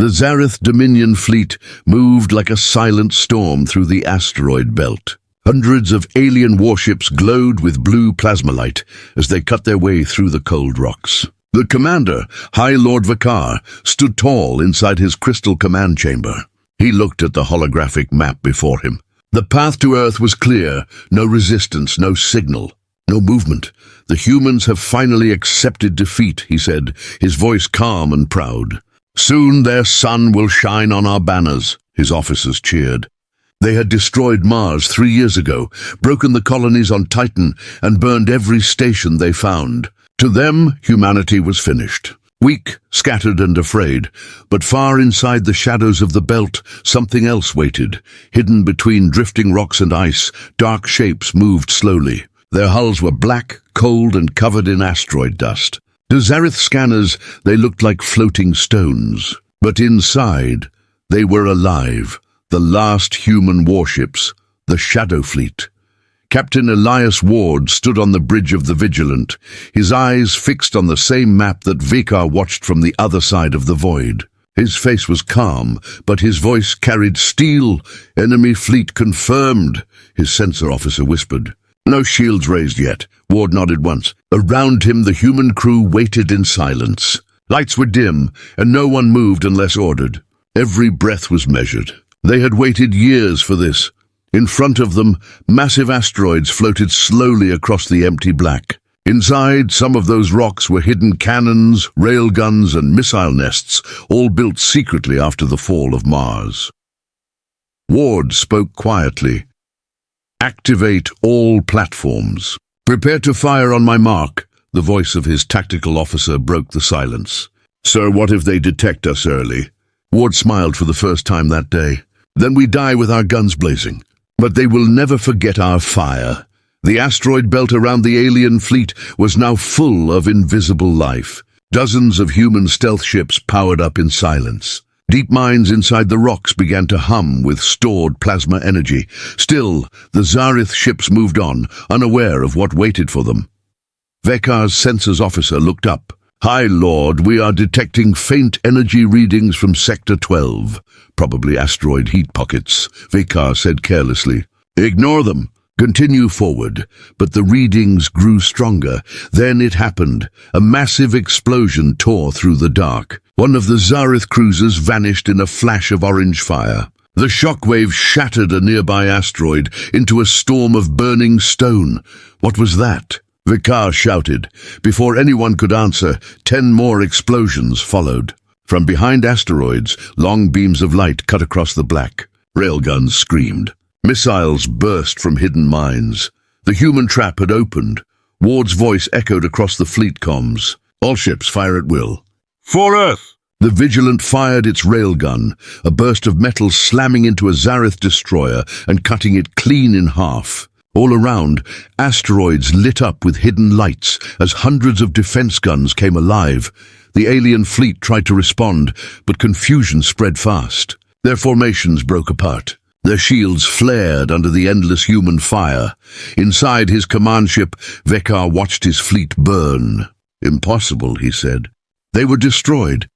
The Zareth Dominion fleet moved like a silent storm through the asteroid belt. Hundreds of alien warships glowed with blue plasma light as they cut their way through the cold rocks. The commander, High Lord Vakar, stood tall inside his crystal command chamber. He looked at the holographic map before him. The path to Earth was clear, no resistance, no signal, no movement. The humans have finally accepted defeat, he said, his voice calm and proud. Soon their sun will shine on our banners, his officers cheered. They had destroyed Mars 3 years ago, broken the colonies on Titan, and burned every station they found. To them, humanity was finished. Weak, scattered and afraid, but far inside the shadows of the belt, something else waited. Hidden between drifting rocks and ice, dark shapes moved slowly. Their hulls were black, cold and covered in asteroid dust. To Zareth scanners, they looked like floating stones. But inside, they were alive. The last human warships, the Shadow Fleet. Captain Elias Ward stood on the bridge of the Vigilant, his eyes fixed on the same map that Vakar watched from the other side of the void. His face was calm, but his voice carried steel. Enemy fleet confirmed, his sensor officer whispered. No shields raised yet, Ward nodded once. Around him the human crew waited in silence. Lights were dim, and no one moved unless ordered. Every breath was measured. They had waited years for this. In front of them, massive asteroids floated slowly across the empty black. Inside, some of those rocks were hidden cannons, railguns, and missile nests, all built secretly after the fall of Mars. Ward spoke quietly. Activate all platforms. Prepare to fire on my mark. The voice of his tactical officer broke the silence. Sir, what if they detect us early? Ward smiled for the first time that day. Then we die with our guns blazing. But they will never forget our fire. The asteroid belt around the alien fleet was now full of invisible life. Dozens of human stealth ships powered up in silence. Deep mines inside the rocks began to hum with stored plasma energy. Still, the Zareth ships moved on, unaware of what waited for them. Vakar's sensors officer looked up. High Lord, we are detecting faint energy readings from Sector 12. Probably asteroid heat pockets, Vakar said carelessly. Ignore them. Continue forward. But the readings grew stronger. Then it happened. A massive explosion tore through the dark. One of the Zareth cruisers vanished in a flash of orange fire. The shockwave shattered a nearby asteroid into a storm of burning stone. What was that? Vakar shouted. Before anyone could answer, 10 more explosions followed. From behind asteroids, long beams of light cut across the black. Railguns screamed. Missiles burst from hidden mines. The human trap had opened. Ward's voice echoed across the fleet comms. All ships fire at will. For Earth! The Vigilant fired its railgun, a burst of metal slamming into a Zareth destroyer and cutting it clean in half. All around, asteroids lit up with hidden lights as hundreds of defense guns came alive. The alien fleet tried to respond, but confusion spread fast. Their formations broke apart. Their shields flared under the endless human fire. Inside his command ship, Vakar watched his fleet burn. Impossible, he said. They were destroyed.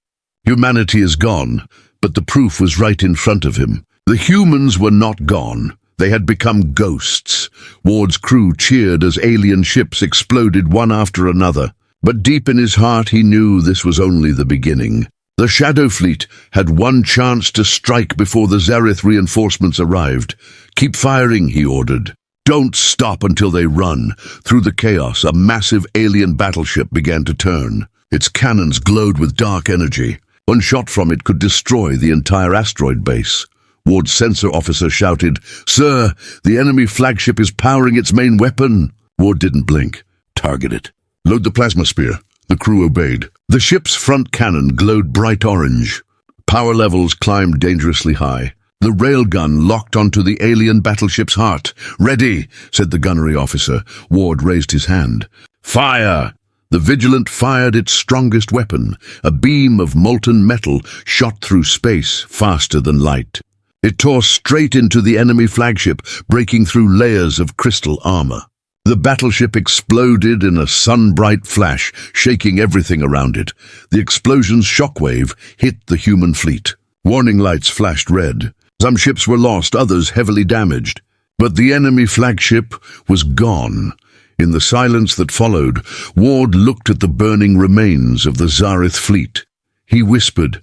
Humanity is gone, but the proof was right in front of him. The humans were not gone. They had become ghosts. Ward's crew cheered as alien ships exploded one after another. But deep in his heart he knew this was only the beginning. The Shadow Fleet had one chance to strike before the Zareth reinforcements arrived. Keep firing, he ordered. Don't stop until they run. Through the chaos, a massive alien battleship began to turn. Its cannons glowed with dark energy. One shot from it could destroy the entire asteroid base. Ward's sensor officer shouted, Sir, the enemy flagship is powering its main weapon. Ward didn't blink. Target it. Load the plasma spear. The crew obeyed. The ship's front cannon glowed bright orange. Power levels climbed dangerously high. The railgun locked onto the alien battleship's heart. Ready, said the gunnery officer. Ward raised his hand. Fire! The Vigilant fired its strongest weapon. A beam of molten metal shot through space faster than light. It tore straight into the enemy flagship, breaking through layers of crystal armor. The battleship exploded in a sun-bright flash, shaking everything around it. The explosion's shockwave hit the human fleet. Warning lights flashed red. Some ships were lost, others heavily damaged. But the enemy flagship was gone. In the silence that followed, Ward looked at the burning remains of the Zareth fleet. He whispered,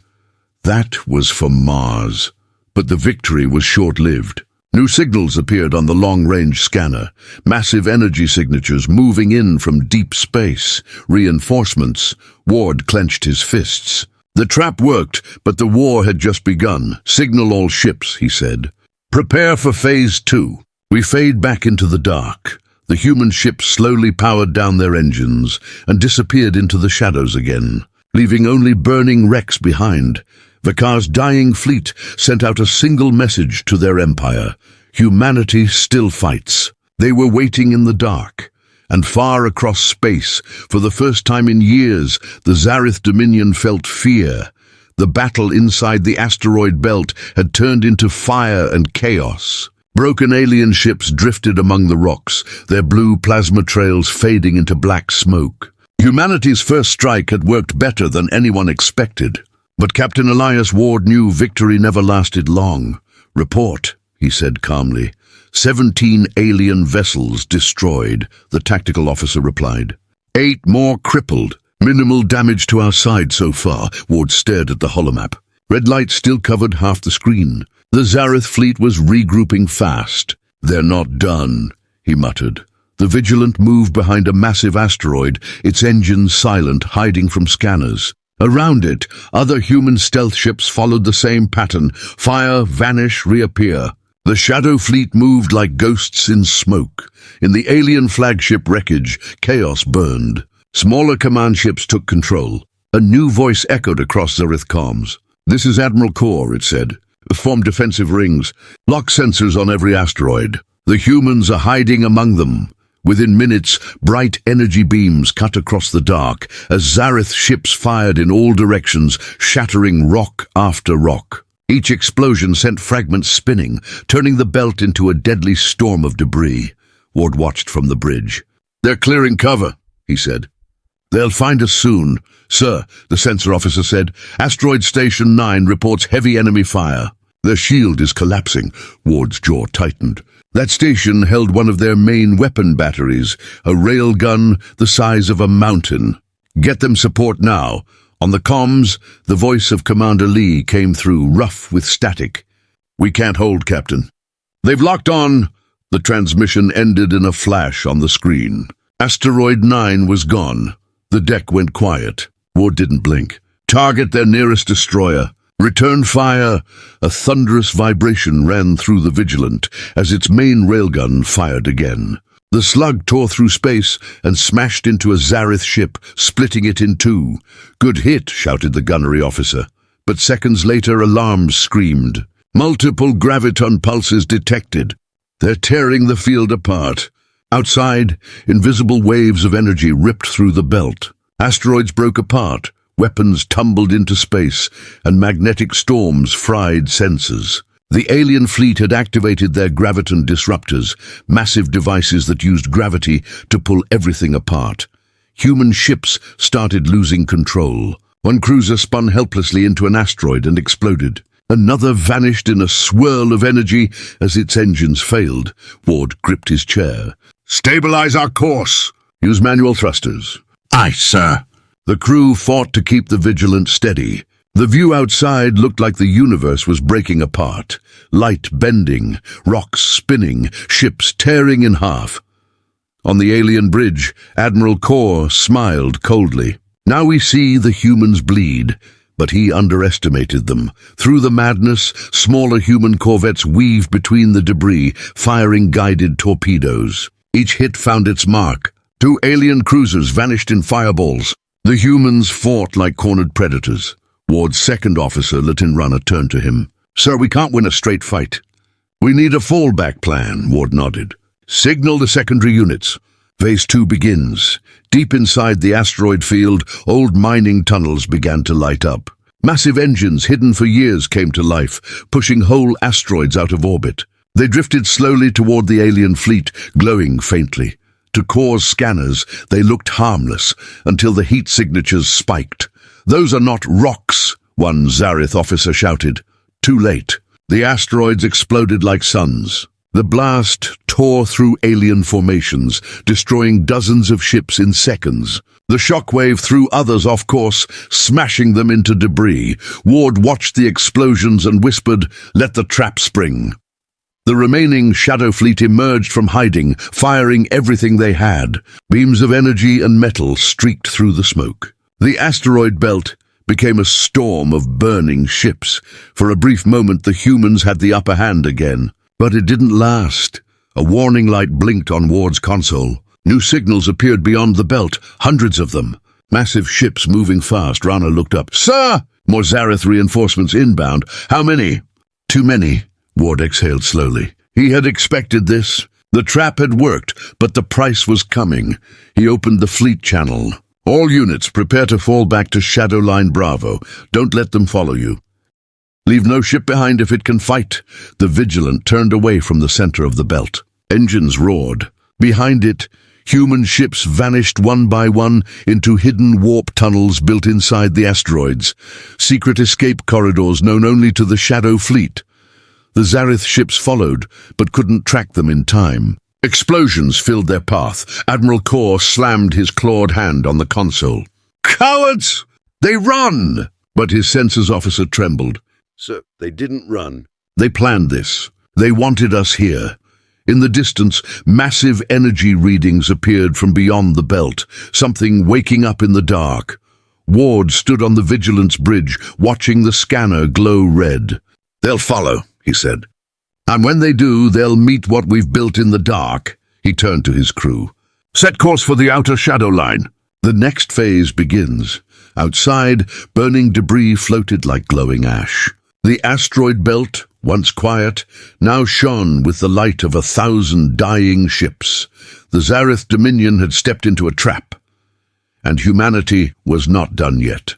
"That was for Mars." But the victory was short-lived. New signals appeared on the long-range scanner, massive energy signatures moving in from deep space. Reinforcements. Ward clenched his fists. The trap worked, but the war had just begun. "Signal all ships," he said. "Prepare for Phase 2. We fade back into the dark. The human ships slowly powered down their engines and disappeared into the shadows again, leaving only burning wrecks behind. Vakar's dying fleet sent out a single message to their empire: humanity still fights. They were waiting in the dark, and far across space, for the first time in years, the Zareth Dominion felt fear. The battle inside the asteroid belt had turned into fire and chaos. Broken alien ships drifted among the rocks, their blue plasma trails fading into black smoke. Humanity's first strike had worked better than anyone expected. But Captain Elias Ward knew victory never lasted long. "Report," he said calmly. 17 alien vessels destroyed," the tactical officer replied. 8 more crippled. "Minimal damage to our side so far." Ward stared at the holomap. Red light still covered half the screen. The Zareth fleet was regrouping fast. "They're not done," he muttered. The Vigilant moved behind a massive asteroid, its engines silent, hiding from scanners. Around it, other human stealth ships followed the same pattern: fire, vanish, reappear. The Shadow Fleet moved like ghosts in smoke. In the alien flagship wreckage, chaos burned. Smaller command ships took control. A new voice echoed across Zareth comms. "This is Admiral Core," it said. "Form defensive rings. Lock sensors on every asteroid. The humans are hiding among them." Within minutes, bright energy beams cut across the dark as Zareth ships fired in all directions, shattering rock after rock. Each explosion sent fragments spinning, turning the belt into a deadly storm of debris. Ward watched from the bridge. "They're clearing cover," he said. "They'll find us soon." "Sir," the sensor officer said, "Asteroid Station 9 reports heavy enemy fire." "Their shield is collapsing." Ward's jaw tightened. That station held one of their main weapon batteries, a railgun the size of a mountain. "Get them support now." On the comms, the voice of Commander Lee came through, rough with static. "We can't hold, Captain." "They've locked on." The transmission ended in a flash on the screen. Asteroid 9 was gone. The deck went quiet. Ward didn't blink. "Target their nearest destroyer. Return fire." A thunderous vibration ran through the Vigilant as its main railgun fired again. The slug tore through space and smashed into a Zareth ship, splitting it in two. "Good hit," shouted the gunnery officer. But seconds later, alarms screamed. "Multiple graviton pulses detected. They're tearing the field apart." Outside, invisible waves of energy ripped through the belt. Asteroids broke apart. Weapons tumbled into space, and magnetic storms fried sensors. The alien fleet had activated their graviton disruptors, massive devices that used gravity to pull everything apart. Human ships started losing control. One cruiser spun helplessly into an asteroid and exploded. Another vanished in a swirl of energy as its engines failed. Ward gripped his chair. "Stabilize our course." "Use manual thrusters." "Aye, sir." The crew fought to keep the Vigilant steady. The view outside looked like the universe was breaking apart. Light bending, rocks spinning, ships tearing in half. On the alien bridge, Admiral Core smiled coldly. "Now we see the humans bleed." But he underestimated them. Through the madness, smaller human corvettes weaved between the debris, firing guided torpedoes. Each hit found its mark. 2 alien cruisers vanished in fireballs. The humans fought like cornered predators. Ward's second officer, Lieutenant Runner, turned to him. "Sir, we can't win a straight fight." "We need a fallback plan," Ward nodded. "Signal the secondary units." Phase 2 begins. Deep inside the asteroid field, old mining tunnels began to light up. Massive engines hidden for years came to life, pushing whole asteroids out of orbit. They drifted slowly toward the alien fleet, glowing faintly. to cause scanners, they looked harmless until the heat signatures spiked. "Those are not rocks," one Zareth officer shouted. Too late. The asteroids exploded like suns. The blast tore through alien formations, destroying dozens of ships in seconds. The shockwave threw others off course, smashing them into debris. Ward watched the explosions and whispered, "Let the trap spring." The remaining Shadow Fleet emerged from hiding, firing everything they had. Beams of energy and metal streaked through the smoke. The asteroid belt became a storm of burning ships. For a brief moment, the humans had the upper hand again. But it didn't last. A warning light blinked on Ward's console. New signals appeared beyond the belt, hundreds of them. Massive ships moving fast. Rana looked up. "Sir!" "More Zareth reinforcements inbound." "How many?" "Too many," Ward exhaled slowly. He had expected this. The trap had worked, but the price was coming. He opened the fleet channel. "All units, prepare to fall back to Shadow Line Bravo. Don't let them follow you. Leave no ship behind if it can fight." The Vigilant turned away from the center of the belt. Engines roared. Behind it, human ships vanished one by one into hidden warp tunnels built inside the asteroids, secret escape corridors known only to the Shadow Fleet. The Zareth ships followed, but couldn't track them in time. Explosions filled their path. Admiral Kor slammed his clawed hand on the console. "Cowards! They run!" But his sensors officer trembled. "Sir, they didn't run. They planned this. They wanted us here." In the distance, massive energy readings appeared from beyond the belt, something waking up in the dark. Ward stood on the Vigilance bridge, watching the scanner glow red. "They'll follow," he said. "And when they do, they'll meet what we've built in the dark." He turned to his crew. "Set course for the outer shadow line." The next phase begins. Outside, burning debris floated like glowing ash. The asteroid belt, once quiet, now shone with the light of 1,000 dying ships. The Zareth Dominion had stepped into a trap, and humanity was not done yet.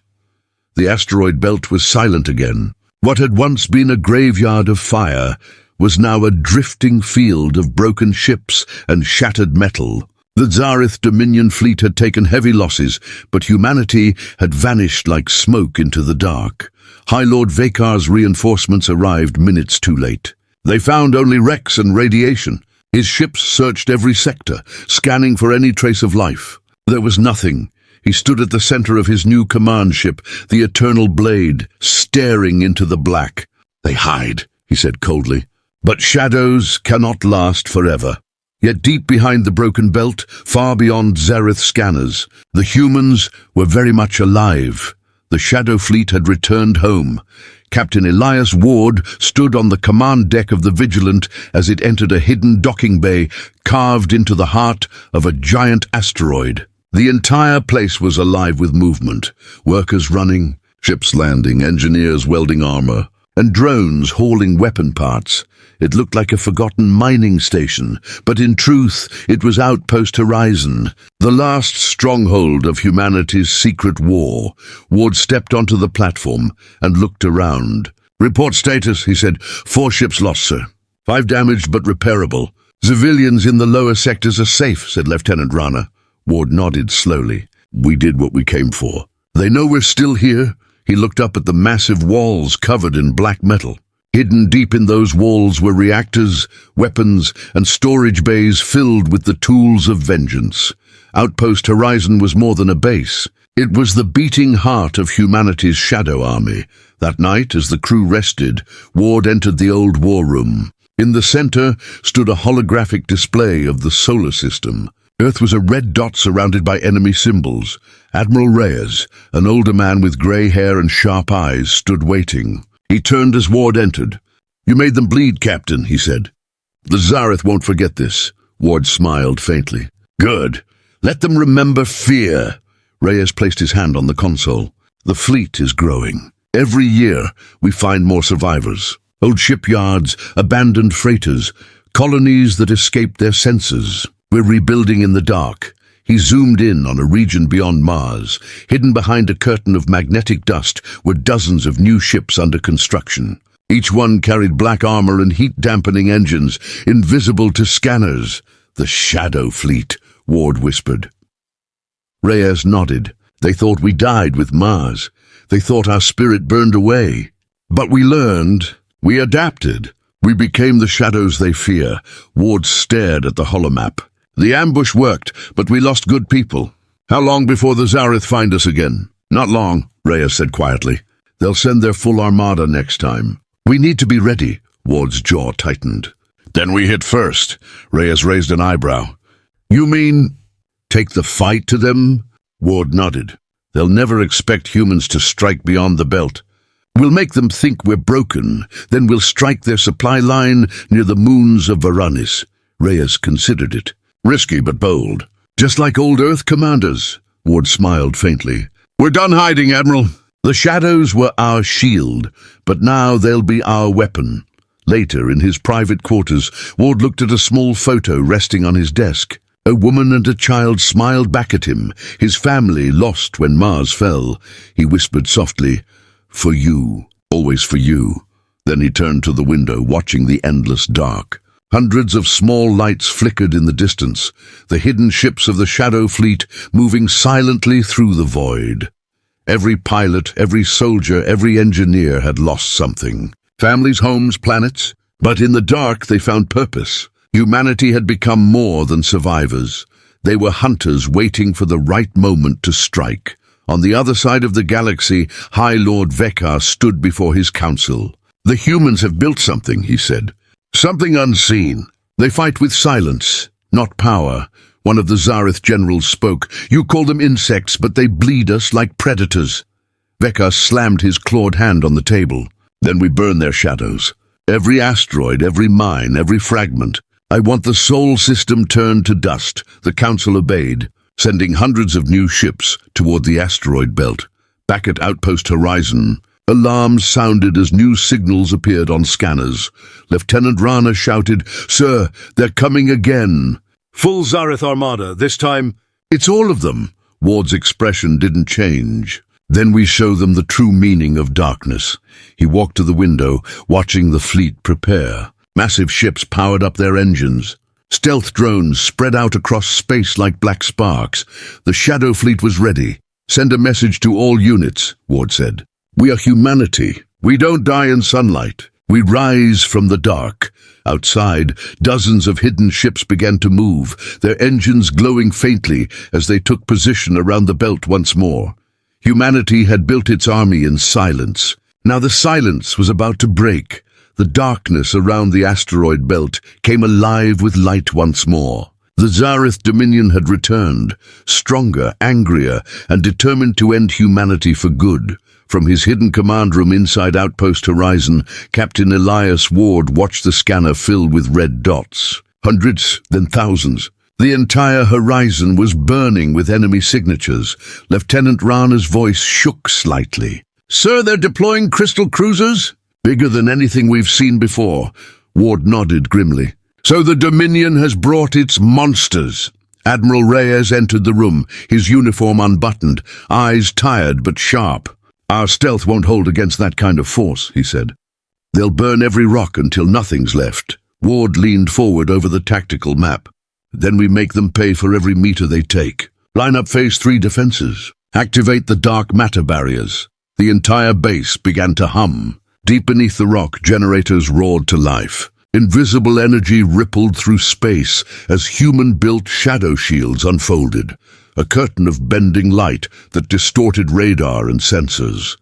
The asteroid belt was silent again. What had once been a graveyard of fire was now a drifting field of broken ships and shattered metal. The Zareth Dominion fleet had taken heavy losses, but humanity had vanished like smoke into the dark. High Lord Vakar's reinforcements arrived minutes too late. They found only wrecks and radiation. His ships searched every sector, scanning for any trace of life. There was nothing. He stood at the center of his new command ship, the Eternal Blade, staring into the black. "They hide," he said coldly. "But shadows cannot last forever." Yet deep behind the broken belt, far beyond Zareth scanners, the humans were very much alive. The Shadow Fleet had returned home. Captain Elias Ward stood on the command deck of the Vigilant as it entered a hidden docking bay carved into the heart of a giant asteroid. The entire place was alive with movement. Workers running, ships landing, engineers welding armor, and drones hauling weapon parts. It looked like a forgotten mining station, but in truth it was Outpost Horizon, the last stronghold of humanity's secret war. Ward stepped onto the platform and looked around. "Report status," he said. "4 ships lost, sir. 5 damaged but repairable. Civilians in the lower sectors are safe," said Lieutenant Rana. Ward nodded slowly. "We did what we came for. They know we're still here." He looked up at the massive walls covered in black metal. Hidden deep in those walls were reactors, weapons, and storage bays filled with the tools of vengeance. Outpost Horizon was more than a base. It was the beating heart of humanity's shadow army. That night, as the crew rested, Ward entered the old war room. In the center stood a holographic display of the solar system. Earth was a red dot surrounded by enemy symbols. Admiral Reyes, an older man with grey hair and sharp eyes, stood waiting. He turned as Ward entered. "You made them bleed, Captain," he said. "The Zareth won't forget this." Ward smiled faintly. "Good. Let them remember fear." Reyes placed his hand on the console. "The fleet is growing. Every year we find more survivors. Old shipyards, abandoned freighters, colonies that escaped their senses. We're rebuilding in the dark." He zoomed in on a region beyond Mars. Hidden behind a curtain of magnetic dust were dozens of new ships under construction. Each one carried black armor and heat-dampening engines, invisible to scanners. The Shadow Fleet. Ward whispered. Reyes nodded. They thought we died with Mars. They thought our spirit burned away. But we learned. We adapted. We became the shadows they fear. Ward stared at the holomap. The ambush worked, but we lost good people. How long before the Zareth find us again? Not long, Reyes said quietly. They'll send their full armada next time. We need to be ready. Ward's jaw tightened. Then we hit first. Reyes raised an eyebrow. You mean take the fight to them? Ward nodded. They'll never expect humans to strike beyond the belt. We'll make them think we're broken, then we'll strike their supply line near the moons of Varanus. Reyes considered it. Risky but bold. Just like old Earth commanders. Ward smiled faintly. We're done hiding, Admiral. The shadows were our shield, but now they'll be our weapon. Later, in his private quarters, Ward looked at a small photo resting on his desk. A woman and a child smiled back at him, his family lost when Mars fell. He whispered softly, For you, always for you. Then he turned to the window, watching the endless dark. Hundreds of small lights flickered in the distance, the hidden ships of the Shadow Fleet moving silently through the void. Every pilot, every soldier, every engineer had lost something. Families, homes, planets. But in the dark they found purpose. Humanity had become more than survivors. They were hunters waiting for the right moment to strike. On the other side of the galaxy, High Lord Vekar stood before his council. The humans have built something, he said. Something unseen. They fight with silence, not power. One of the Zareth generals spoke. You call them insects, but they bleed us like predators. Vekar slammed his clawed hand on the table. Then we burn their shadows. Every asteroid, every mine, every fragment. I want the Sol system turned to dust. The council obeyed, sending hundreds of new ships toward the asteroid belt. Back at Outpost Horizon, alarms sounded as new signals appeared on scanners. Lieutenant Rana shouted, Sir, they're coming again. Full Zareth armada, this time. It's all of them. Ward's expression didn't change. Then we show them the true meaning of darkness. He walked to the window, watching the fleet prepare. Massive ships powered up their engines. Stealth drones spread out across space like black sparks. The Shadow Fleet was ready. Send a message to all units, Ward said. We are humanity. We don't die in sunlight. We rise from the dark. Outside, dozens of hidden ships began to move, their engines glowing faintly as they took position around the belt once more. Humanity had built its army in silence. Now the silence was about to break. The darkness around the asteroid belt came alive with light once more. The Zareth Dominion had returned, stronger, angrier, and determined to end humanity for good. From his hidden command room inside Outpost Horizon, Captain Elias Ward watched the scanner fill with red dots. Hundreds, then thousands. The entire horizon was burning with enemy signatures. Lieutenant Rana's voice shook slightly. Sir, they're deploying crystal cruisers? Bigger than anything we've seen before. Ward nodded grimly. So the Dominion has brought its monsters. Admiral Reyes entered the room, his uniform unbuttoned, eyes tired but sharp. Our stealth won't hold against that kind of force, he said. They'll burn every rock until nothing's left. Ward leaned forward over the tactical map. Then we make them pay for every meter they take. Line up Phase 3 defenses. Activate the dark matter barriers. The entire base began to hum. Deep beneath the rock, generators roared to life. Invisible energy rippled through space as human-built shadow shields unfolded. A curtain of bending light that distorted radar and sensors.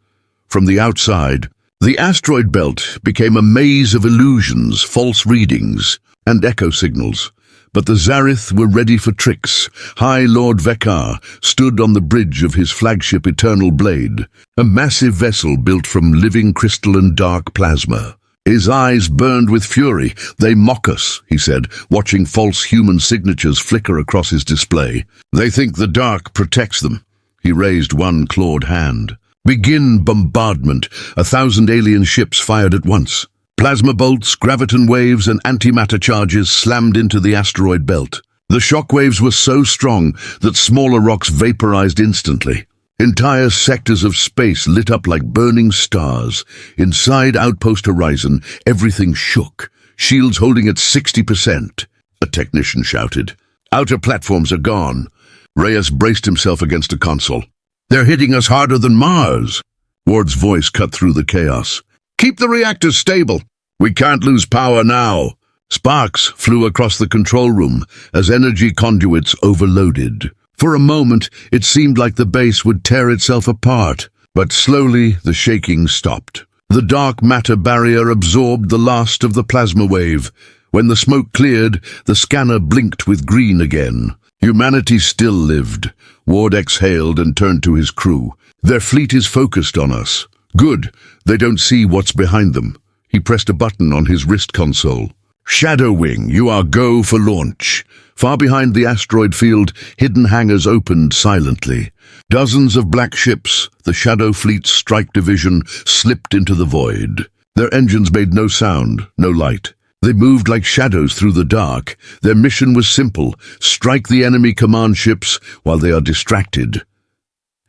From the outside, the asteroid belt became a maze of illusions, false readings, and echo signals. But the Zareth were ready for tricks. High Lord Vekar stood on the bridge of his flagship Eternal Blade, a massive vessel built from living crystalline dark plasma. His eyes burned with fury. They mock us, he said, watching false human signatures flicker across his display. They think the dark protects them. He raised one clawed hand. Begin bombardment. 1,000 alien ships fired at once. Plasma bolts, graviton waves, and antimatter charges slammed into the asteroid belt. The shockwaves were so strong that smaller rocks vaporized instantly. Entire sectors of space lit up like burning stars. Inside Outpost Horizon, everything shook, shields holding at 60%. A technician shouted. Outer platforms are gone. Reyes braced himself against a console. They're hitting us harder than Mars. Ward's voice cut through the chaos. Keep the reactors stable. We can't lose power now. Sparks flew across the control room as energy conduits overloaded. For a moment, it seemed like the base would tear itself apart, but slowly the shaking stopped. The dark matter barrier absorbed the last of the plasma wave. When the smoke cleared, the scanner blinked with green again. Humanity still lived. Ward exhaled and turned to his crew. Their fleet is focused on us. Good, they don't see what's behind them. He pressed a button on his wrist console. Shadow Wing, you are go for launch. Far behind the asteroid field, hidden hangars opened silently. Dozens of black ships, the Shadow Fleet's strike division, slipped into the void. Their engines made no sound, no light. They moved like shadows through the dark. Their mission was simple: strike the enemy command ships while they are distracted.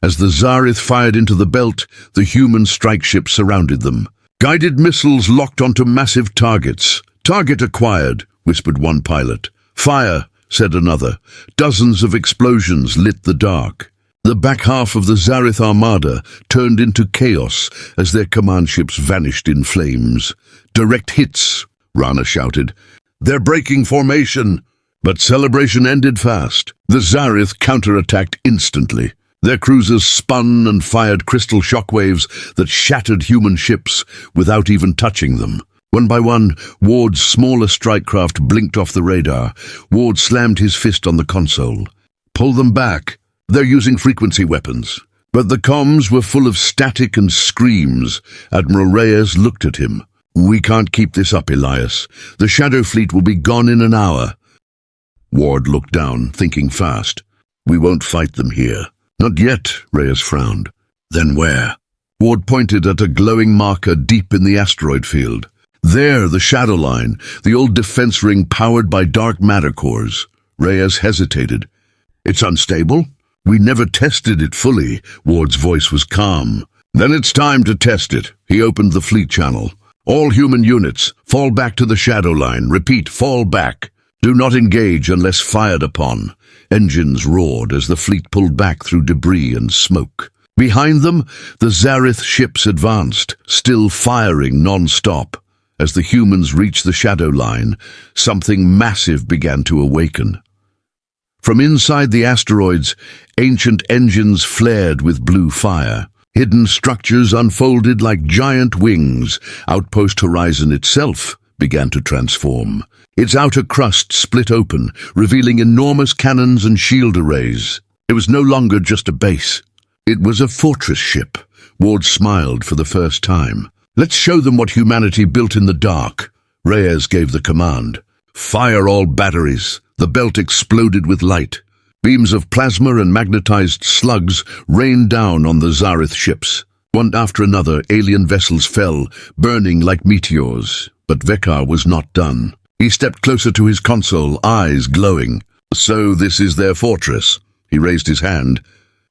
As the Zareth fired into the belt, the human strike ships surrounded them. Guided missiles locked onto massive targets. Target acquired, whispered one pilot. Fire, said another. Dozens of explosions lit the dark. The back half of the Zareth armada turned into chaos as their command ships vanished in flames. Direct hits, Rana shouted. They're breaking formation. But celebration ended fast. The Zareth counterattacked instantly. Their cruisers spun and fired crystal shockwaves that shattered human ships without even touching them. One by one, Ward's smaller strike craft blinked off the radar. Ward slammed his fist on the console. Pull them back. They're using frequency weapons. But the comms were full of static and screams. Admiral Reyes looked at him. We can't keep this up, Elias. The Shadow Fleet will be gone in an hour. Ward looked down, thinking fast. We won't fight them here. Not yet, Reyes frowned. Then where? Ward pointed at a glowing marker deep in the asteroid field. There, the shadow line, the old defense ring powered by dark matter cores. Reyes hesitated. It's unstable? We never tested it fully. Ward's voice was calm. Then it's time to test it. He opened the fleet channel. All human units, fall back to the shadow line. Repeat, fall back. Do not engage unless fired upon. Engines roared as the fleet pulled back through debris and smoke. Behind them, the Zareth ships advanced, still firing non-stop. As the humans reached the shadow line, something massive began to awaken. From inside the asteroids, ancient engines flared with blue fire. Hidden structures unfolded like giant wings. Outpost Horizon itself began to transform. Its outer crust split open, revealing enormous cannons and shield arrays. It was no longer just a base. It was a fortress ship. Ward smiled for the first time. Let's show them what humanity built in the dark. Reyes gave the command. Fire all batteries. The belt exploded with light. Beams of plasma and magnetized slugs rained down on the Zareth ships. One after another, alien vessels fell, burning like meteors. But Vekar was not done. He stepped closer to his console, eyes glowing. So this is their fortress. He raised his hand.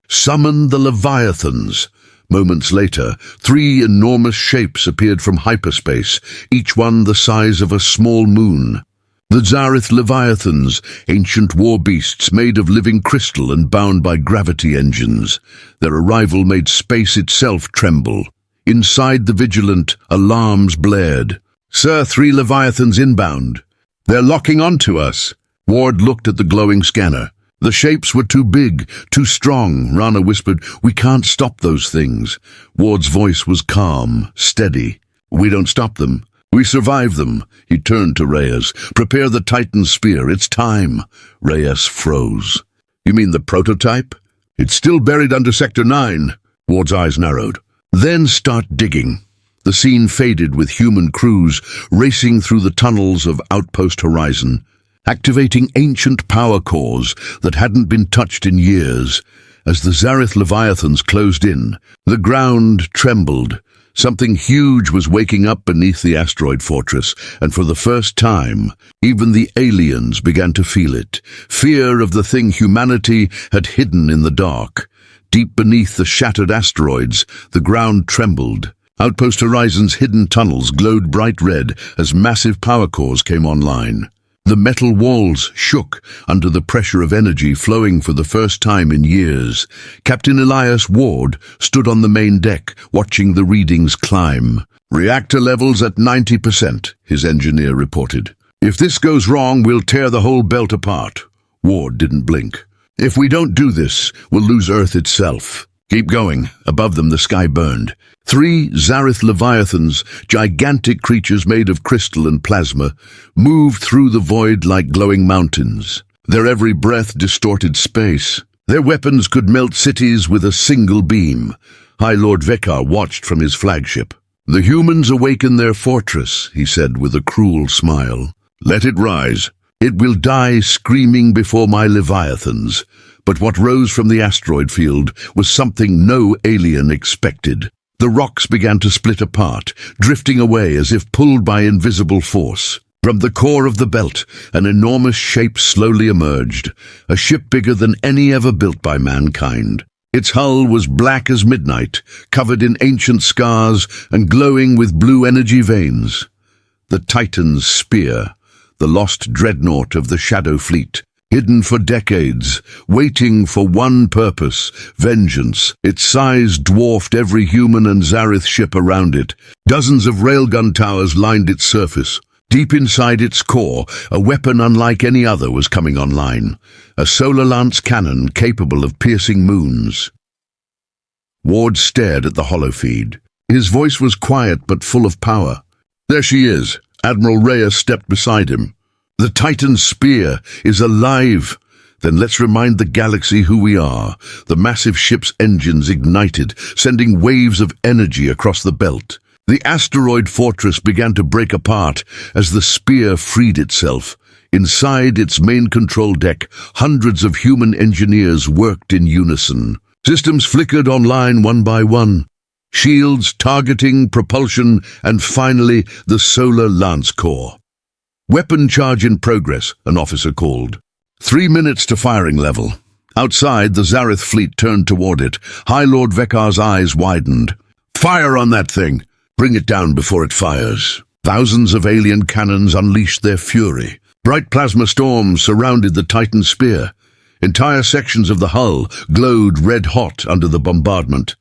Summon the Leviathans. Moments later, 3 enormous shapes appeared from hyperspace, each one the size of a small moon. The Zareth Leviathans, ancient war beasts made of living crystal and bound by gravity engines. Their arrival made space itself tremble. Inside the Vigilant, alarms blared. Sir, 3 Leviathans inbound. They're locking onto us. Ward looked at the glowing scanner. The shapes were too big, too strong. Rana whispered, we can't stop those things. Ward's voice was calm, steady. We don't stop them. We survive them. He turned to Reyes. Prepare the Titan spear. It's time. Reyes froze. You mean the prototype? It's still buried under Sector 9. Ward's eyes narrowed. Then start digging. The scene faded with human crews racing through the tunnels of Outpost Horizon, activating ancient power cores that hadn't been touched in years. As the Zareth Leviathans closed in, the ground trembled. Something huge was waking up beneath the asteroid fortress, and for the first time, even the aliens began to feel it. Fear of the thing humanity had hidden in the dark. Deep beneath the shattered asteroids, the ground trembled. Outpost Horizon's hidden tunnels glowed bright red as massive power cores came online. The metal walls shook under the pressure of energy flowing for the first time in years. Captain Elias Ward stood on the main deck, watching the readings climb. "Reactor levels at 90%, his engineer reported. "If this goes wrong, we'll tear the whole belt apart." Ward didn't blink. "If we don't do this, we'll lose Earth itself." "Keep going." Above them the sky burned. 3 Zareth Leviathans, gigantic creatures made of crystal and plasma, moved through the void like glowing mountains. Their every breath distorted space. Their weapons could melt cities with a single beam. High Lord Vekar watched from his flagship. "The humans awaken their fortress," he said with a cruel smile. "Let it rise. It will die screaming before my Leviathans." But what rose from the asteroid field was something no alien expected. The rocks began to split apart, drifting away as if pulled by invisible force. From the core of the belt, an enormous shape slowly emerged, a ship bigger than any ever built by mankind. Its hull was black as midnight, covered in ancient scars and glowing with blue energy veins. The Titan's spear, the lost dreadnought of the Shadow Fleet, hidden for decades, waiting for one purpose, vengeance. Its size dwarfed every human and Zareth ship around it. Dozens of railgun towers lined its surface. Deep inside its core, a weapon unlike any other was coming online, a solar lance cannon capable of piercing moons. Ward stared at the holofeed. His voice was quiet but full of power. "There she is." Admiral Reyes stepped beside him. "The Titan's spear is alive." "Then let's remind the galaxy who we are." The massive ship's engines ignited, sending waves of energy across the belt. The asteroid fortress began to break apart as the spear freed itself. Inside its main control deck, hundreds of human engineers worked in unison. Systems flickered online one by one. Shields, targeting, propulsion, and finally the solar lance core. "Weapon charge in progress," an officer called. 3 minutes to firing level. Outside, the Zareth fleet turned toward it. High Lord Vekar's eyes widened. "Fire on that thing! Bring it down before it fires." Thousands of alien cannons unleashed their fury. Bright plasma storms surrounded the Titan spear. Entire sections of the hull glowed red-hot under the bombardment.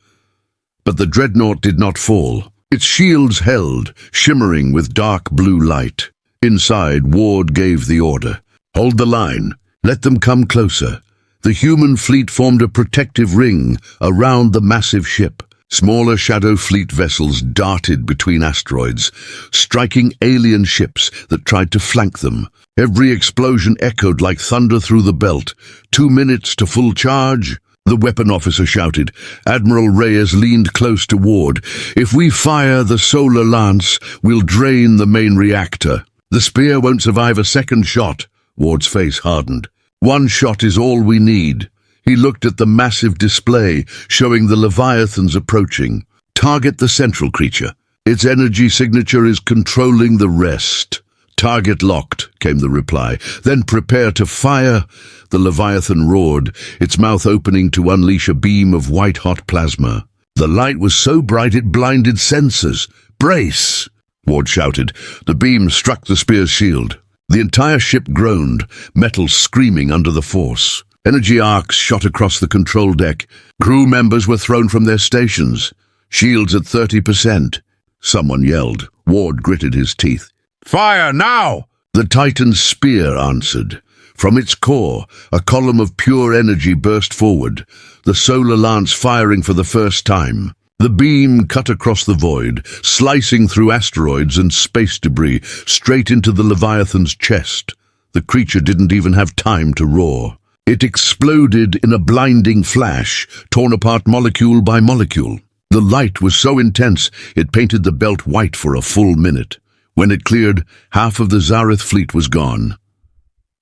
But the dreadnought did not fall. Its shields held, shimmering with dark blue light. Inside, Ward gave the order. "Hold the line. Let them come closer." The human fleet formed a protective ring around the massive ship. Smaller Shadow Fleet vessels darted between asteroids, striking alien ships that tried to flank them. Every explosion echoed like thunder through the belt. 2 minutes to full charge, the weapon officer shouted. Admiral Reyes leaned close to Ward. "If we fire the solar lance, we'll drain the main reactor." "The spear won't survive a second shot." Ward's face hardened. "One shot is all we need." He looked at the massive display, showing the Leviathans approaching. "Target the central creature. Its energy signature is controlling the rest." "Target locked," came the reply. "Then prepare to fire." The Leviathan roared, its mouth opening to unleash a beam of white-hot plasma. The light was so bright it blinded sensors. "Brace!" Ward shouted. The beam struck the spear's shield. The entire ship groaned, metal screaming under the force. Energy arcs shot across the control deck. Crew members were thrown from their stations. "Shields at 30%. Someone yelled. Ward gritted his teeth. "Fire now!" The Titan's spear answered. From its core, a column of pure energy burst forward, the solar lance firing for the first time. The beam cut across the void, slicing through asteroids and space debris, straight into the Leviathan's chest. The creature didn't even have time to roar. It exploded in a blinding flash, torn apart molecule by molecule. The light was so intense, it painted the belt white for a full minute. When it cleared, half of the Zareth fleet was gone.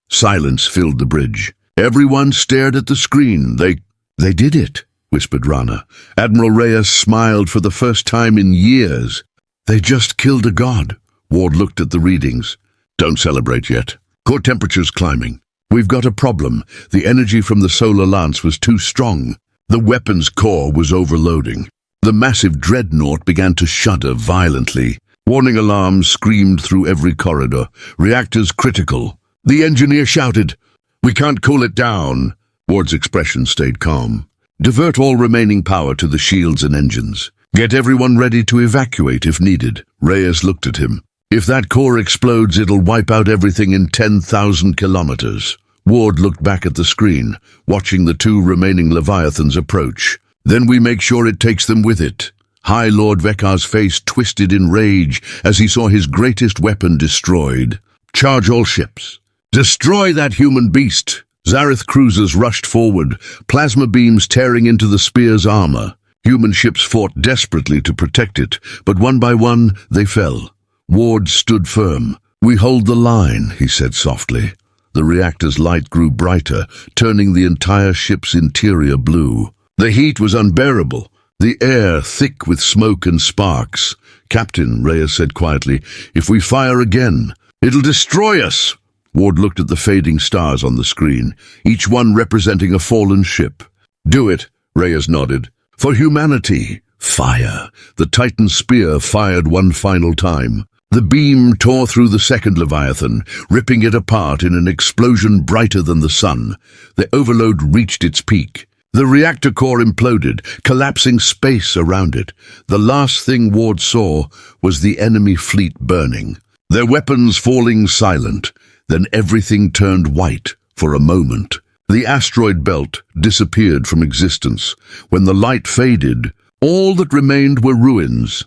Silence filled the bridge. Everyone stared at the screen. They did it, whispered Rana. Admiral Reyes smiled for the first time in years. "They just killed a god." Ward looked at the readings. "Don't celebrate yet. Core temperature's climbing. We've got a problem. The energy from the solar lance was too strong. The weapon's core was overloading." The massive dreadnought began to shudder violently. Warning alarms screamed through every corridor. "Reactors critical." The engineer shouted. "We can't cool it down." Ward's expression stayed calm. "Divert all remaining power to the shields and engines. Get everyone ready to evacuate if needed." Reyes looked at him. "If that core explodes, it'll wipe out everything in 10,000 kilometers." Ward looked back at the screen, watching the two remaining Leviathans approach. "Then we make sure it takes them with it." High Lord Vekar's face twisted in rage as he saw his greatest weapon destroyed. "Charge all ships. Destroy that human beast!" Zareth cruisers rushed forward, plasma beams tearing into the spear's armor. Human ships fought desperately to protect it, but one by one they fell. Ward stood firm. "We hold the line," he said softly. The reactor's light grew brighter, turning the entire ship's interior blue. The heat was unbearable, the air thick with smoke and sparks. "Captain," Reyes said quietly, "if we fire again, it'll destroy us." Ward looked at the fading stars on the screen, each one representing a fallen ship. "Do it," Reyes nodded. "For humanity." Fire. The Titan spear fired one final time. The beam tore through the second Leviathan, ripping it apart in an explosion brighter than the sun. The overload reached its peak. The reactor core imploded, collapsing space around it. The last thing Ward saw was the enemy fleet burning, their weapons falling silent. Then everything turned white for a moment. The asteroid belt disappeared from existence. When the light faded, all that remained were ruins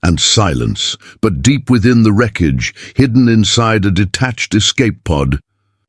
and silence, but deep within the wreckage, hidden inside a detached escape pod,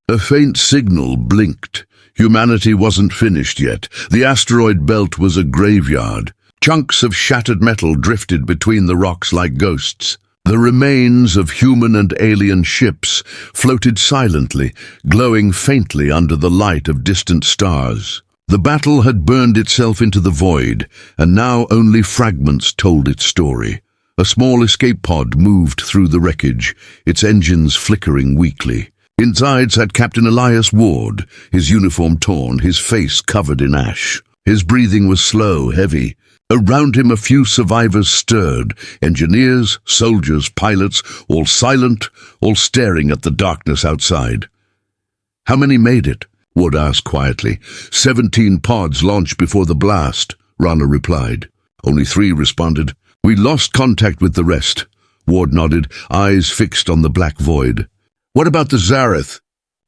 a faint signal blinked. Humanity wasn't finished yet. The asteroid belt was a graveyard. Chunks of shattered metal drifted between the rocks like ghosts. The remains of human and alien ships floated silently, glowing faintly under the light of distant stars. The battle had burned itself into the void, and now only fragments told its story. A small escape pod moved through the wreckage, its engines flickering weakly. Inside sat Captain Elias Ward, his uniform torn, his face covered in ash. His breathing was slow, heavy. Around him a few survivors stirred, engineers, soldiers, pilots, all silent, all staring at the darkness outside. "How many made it?" Ward asked quietly. 17 pods launched before the blast," Rana replied. "Only 3 responded. We lost contact with the rest." Ward nodded, eyes fixed on the black void. "What about the Zareth?"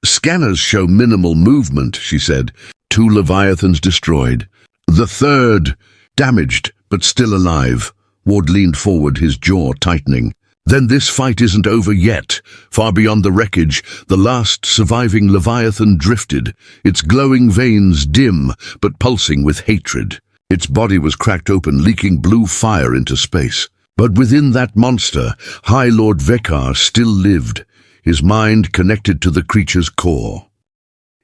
"Scanners show minimal movement," she said. 2 Leviathans destroyed. The third, damaged, but still alive. Ward leaned forward, his jaw tightening. "Then this fight isn't over yet." Far beyond the wreckage, the last surviving Leviathan drifted, its glowing veins dim, but pulsing with hatred. Its body was cracked open, leaking blue fire into space. But within that monster, High Lord Vekar still lived, his mind connected to the creature's core.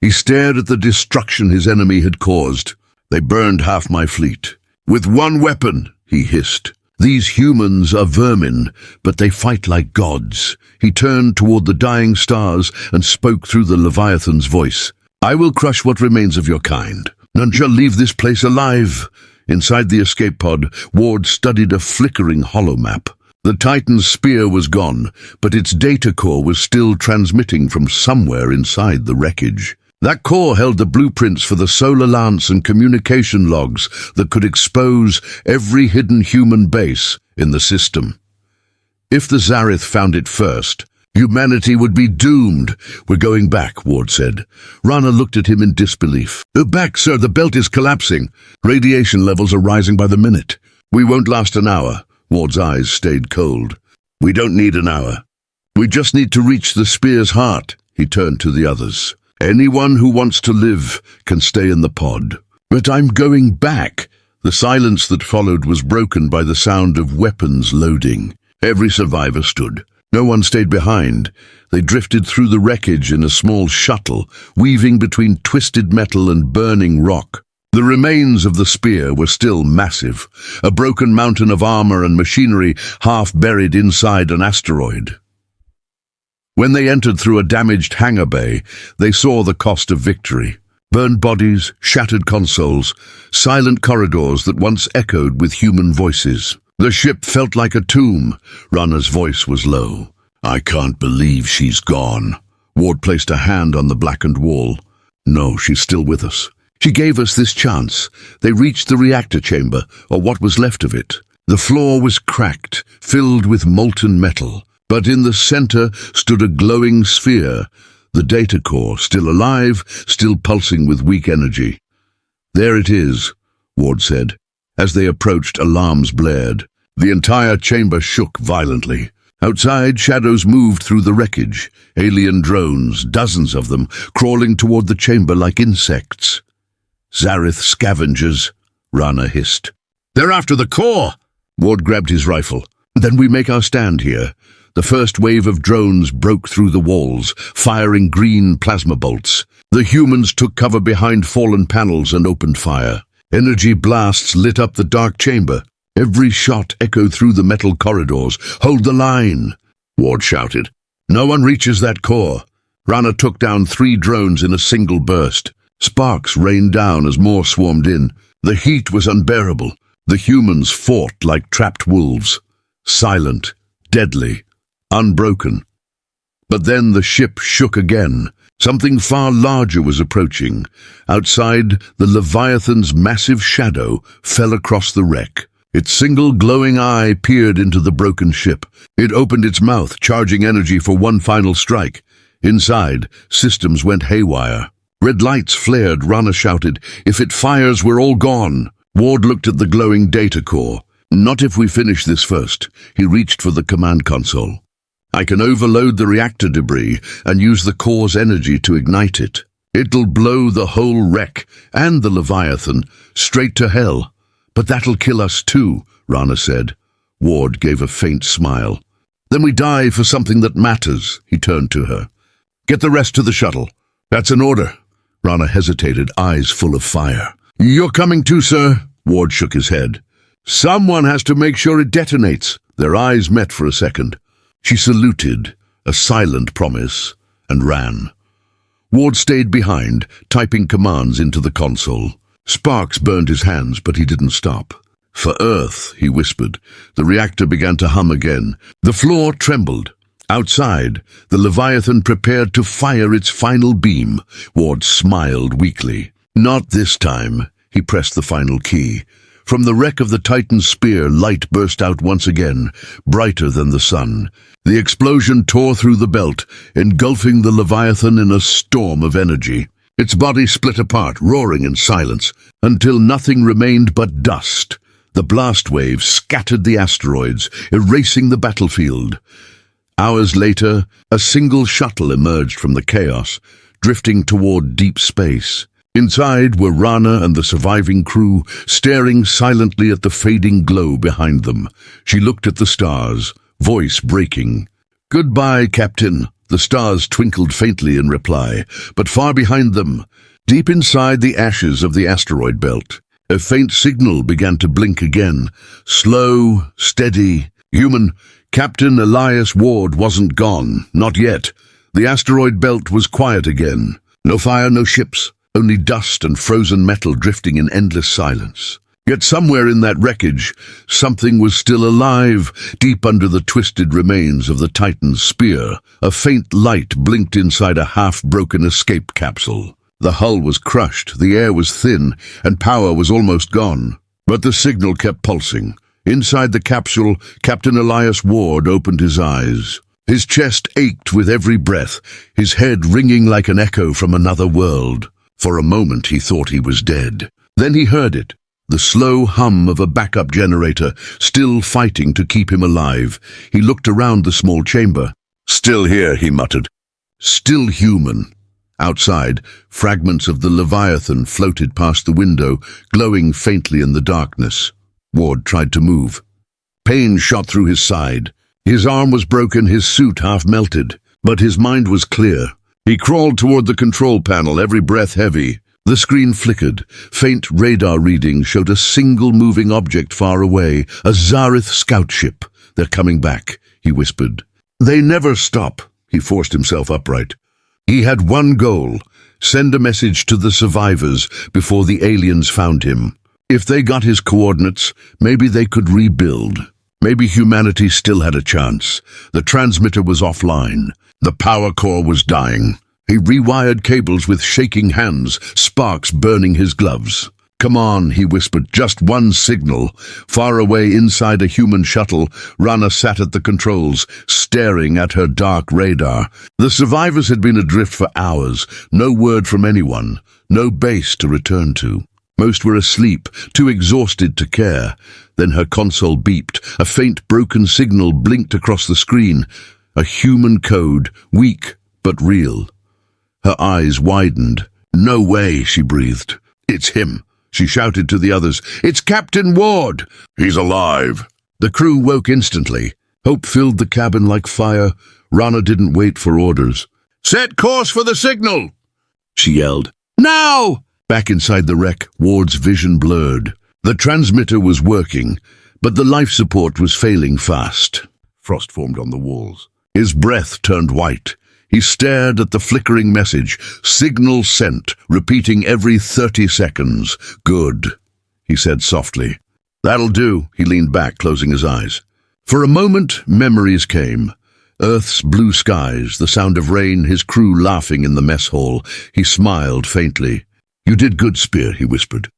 He stared at the destruction his enemy had caused. "They burned half my fleet. With 1 weapon," he hissed. "These humans are vermin, but they fight like gods." He turned toward the dying stars and spoke through the Leviathan's voice. "I will crush what remains of your kind. None shall leave this place alive." Inside the escape pod, Ward studied a flickering holomap. The Titan's spear was gone, but its data core was still transmitting from somewhere inside the wreckage. That core held the blueprints for the solar lance and communication logs that could expose every hidden human base in the system. If the Zareth found it first, humanity would be doomed. "We're going back," Ward said. Rana looked at him in disbelief. "Back, sir, the belt is collapsing. Radiation levels are rising by the minute. We won't last an hour." Ward's eyes stayed cold. "We don't need an hour. We just need to reach the spear's heart." He turned to the others. "Anyone who wants to live can stay in the pod." "But I'm going back." The silence that followed was broken by the sound of weapons loading. Every survivor stood. No one stayed behind. They drifted through the wreckage in a small shuttle, weaving between twisted metal and burning rock. The remains of the spear were still massive, a broken mountain of armor and machinery half buried inside an asteroid. When they entered through a damaged hangar bay, they saw the cost of victory. Burned bodies, shattered consoles, silent corridors that once echoed with human voices. The ship felt like a tomb. Rana's voice was low. "I can't believe she's gone." Ward placed a hand on the blackened wall. No, she's still with us. She gave us this chance. They reached the reactor chamber, or what was left of it. The floor was cracked, filled with molten metal. But in the center stood a glowing sphere, the data core, still alive, still pulsing with weak energy. "There it is," Ward said. As they approached, alarms blared. The entire chamber shook violently. Outside, shadows moved through the wreckage, alien drones, dozens of them, crawling toward the chamber like insects. "Zareth scavengers," Rana hissed. "They're after the core!" Ward grabbed his rifle. "Then we make our stand here." The first wave of drones broke through the walls, firing green plasma bolts. The humans took cover behind fallen panels and opened fire. Energy blasts lit up the dark chamber. Every shot echoed through the metal corridors. "Hold the line!" Ward shouted. "No one reaches that core." Rana took down 3 drones in a single burst. Sparks rained down as more swarmed in. The heat was unbearable. The humans fought like trapped wolves. Silent, deadly, unbroken. But then the ship shook again. Something far larger was approaching. Outside, the Leviathan's massive shadow fell across the wreck. Its single glowing eye peered into the broken ship. It opened its mouth, charging energy for one final strike. Inside, systems went haywire. Red lights flared. Rana shouted, "If it fires, we're all gone." Ward looked at the glowing data core. "Not if we finish this first." He reached for the command console. "I can overload the reactor debris and use the core's energy to ignite it. It'll blow the whole wreck and the Leviathan straight to hell. But that'll kill us too," Rana said. Ward gave a faint smile. "Then we die for something that matters." He turned to her. "Get the rest to the shuttle." "That's an order." Rana hesitated, eyes full of fire. "You're coming too, sir." Ward shook his head. "Someone has to make sure it detonates." Their eyes met for a second. She saluted, a silent promise, and ran. Ward stayed behind, typing commands into the console. Sparks burned his hands, but he didn't stop. "For Earth," he whispered. The reactor began to hum again. The floor trembled. Outside, the Leviathan prepared to fire its final beam. Ward smiled weakly. "Not this time." He pressed the final key. From the wreck of the Titan's spear, light burst out once again, brighter than the sun. The explosion tore through the belt, engulfing the Leviathan in a storm of energy. Its body split apart, roaring in silence, until nothing remained but dust. The blast waves scattered the asteroids, erasing the battlefield. Hours later, a single shuttle emerged from the chaos, drifting toward deep space. Inside were Rana and the surviving crew, staring silently at the fading glow behind them. She looked at the stars, voice breaking. "Goodbye, Captain." The stars twinkled faintly in reply, but far behind them, deep inside the ashes of the asteroid belt, a faint signal began to blink again. Slow, steady, human. Captain Elias Ward wasn't gone, not yet. The asteroid belt was quiet again. No fire, no ships, only dust and frozen metal drifting in endless silence. Yet somewhere in that wreckage, something was still alive, deep under the twisted remains of the Titan's spear. A faint light blinked inside a half-broken escape capsule. The hull was crushed, the air was thin, and power was almost gone. But the signal kept pulsing. Inside the capsule, Captain Elias Ward opened his eyes. His chest ached with every breath, his head ringing like an echo from another world. For a moment he thought he was dead. Then he heard it, the slow hum of a backup generator, still fighting to keep him alive. He looked around the small chamber. "Still here," he muttered. "Still human." Outside, fragments of the Leviathan floated past the window, glowing faintly in the darkness. Ward tried to move. Pain shot through his side. His arm was broken, his suit half melted, but his mind was clear. He crawled toward the control panel, every breath heavy. The screen flickered. Faint radar readings showed a single moving object far away, a Zareth scout ship. "They're coming back," he whispered. "They never stop." He forced himself upright. He had one goal: send a message to the survivors before the aliens found him. If they got his coordinates, maybe they could rebuild. Maybe humanity still had a chance. The transmitter was offline. The power core was dying. He rewired cables with shaking hands, sparks burning his gloves. "Come on," he whispered, "just one signal." Far away inside a human shuttle, Rana sat at the controls, staring at her dark radar. The survivors had been adrift for hours, no word from anyone, no base to return to. Most were asleep, too exhausted to care. Then her console beeped. A faint broken signal blinked across the screen. A human code, weak but real. Her eyes widened. "No way," she breathed. "It's him," she shouted to the others. "It's Captain Ward!" "He's alive!" The crew woke instantly. Hope filled the cabin like fire. Rana didn't wait for orders. "Set course for the signal!" she yelled. "Now!" Back inside the wreck, Ward's vision blurred. The transmitter was working, but the life support was failing fast. Frost formed on the walls. His breath turned white. He stared at the flickering message, "Signal sent," repeating every 30 seconds. "Good," he said softly. "That'll do," he leaned back, closing his eyes. For a moment, memories came. Earth's blue skies, the sound of rain, his crew laughing in the mess hall. He smiled faintly. "You did good, Spear," he whispered.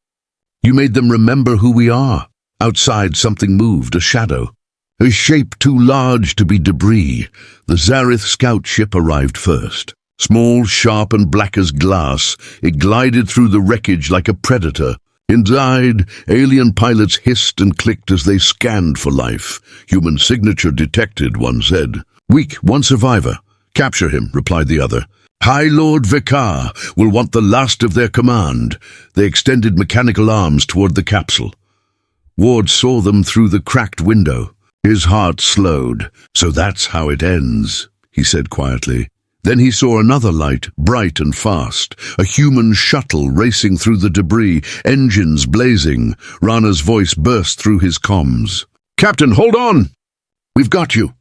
"You made them remember who we are." Outside, something moved, a shadow. A shape too large to be debris. The Zareth scout ship arrived first. Small, sharp, and black as glass, it glided through the wreckage like a predator. Inside, alien pilots hissed and clicked as they scanned for life. "Human signature detected," one said. "Weak, one survivor." "Capture him," replied the other. "High Lord Vikar will want the last of their command." They extended mechanical arms toward the capsule. Ward saw them through the cracked window. His heart slowed. "So that's how it ends," he said quietly. Then he saw another light, bright and fast, a human shuttle racing through the debris, engines blazing. Rana's voice burst through his comms. "Captain, hold on! We've got you."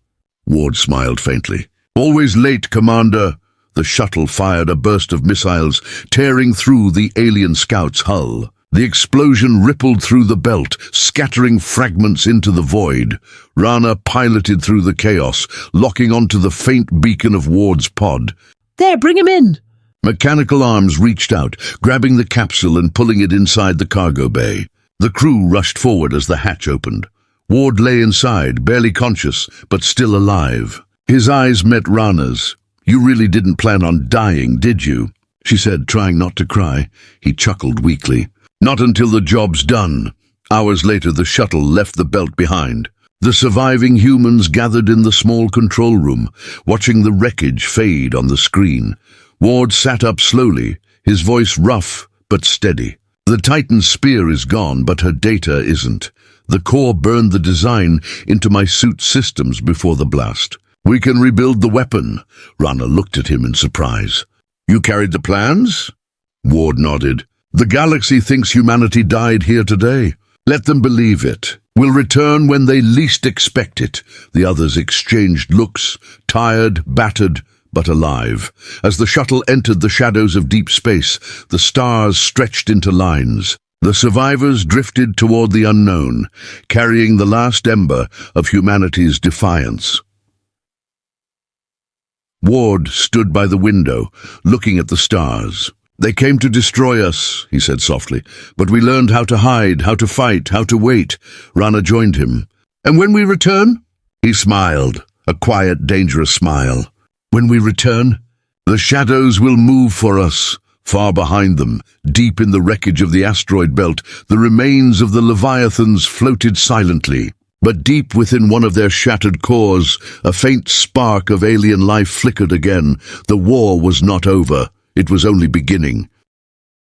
Ward smiled faintly. "Always late, Commander." The shuttle fired a burst of missiles, tearing through the alien scout's hull. The explosion rippled through the belt, scattering fragments into the void. Rana piloted through the chaos, locking onto the faint beacon of Ward's pod. "There, bring him in!" Mechanical arms reached out, grabbing the capsule and pulling it inside the cargo bay. The crew rushed forward as the hatch opened. Ward lay inside, barely conscious, but still alive. His eyes met Rana's. "You really didn't plan on dying, did you?" she said, trying not to cry. He chuckled weakly. "Not until the job's done." Hours later, the shuttle left the belt behind. The surviving humans gathered in the small control room, watching the wreckage fade on the screen. Ward sat up slowly, his voice rough but steady. "The Titan's spear is gone, but her data isn't. The core burned the design into my suit systems before the blast. We can rebuild the weapon." Rana looked at him in surprise. "You carried the plans?" Ward nodded. "The galaxy thinks humanity died here today. Let them believe it. We'll return when they least expect it." The others exchanged looks, tired, battered, but alive. As the shuttle entered the shadows of deep space, the stars stretched into lines. The survivors drifted toward the unknown, carrying the last ember of humanity's defiance. Ward stood by the window, looking at the stars. "They came to destroy us," he said softly, "but we learned how to hide, how to fight, how to wait." Rana joined him. "And when we return?" He smiled, a quiet, dangerous smile. "When we return, the shadows will move for us." Far behind them, deep in the wreckage of the asteroid belt, the remains of the Leviathans floated silently. But deep within one of their shattered cores, a faint spark of alien life flickered again. The war was not over. It was only beginning.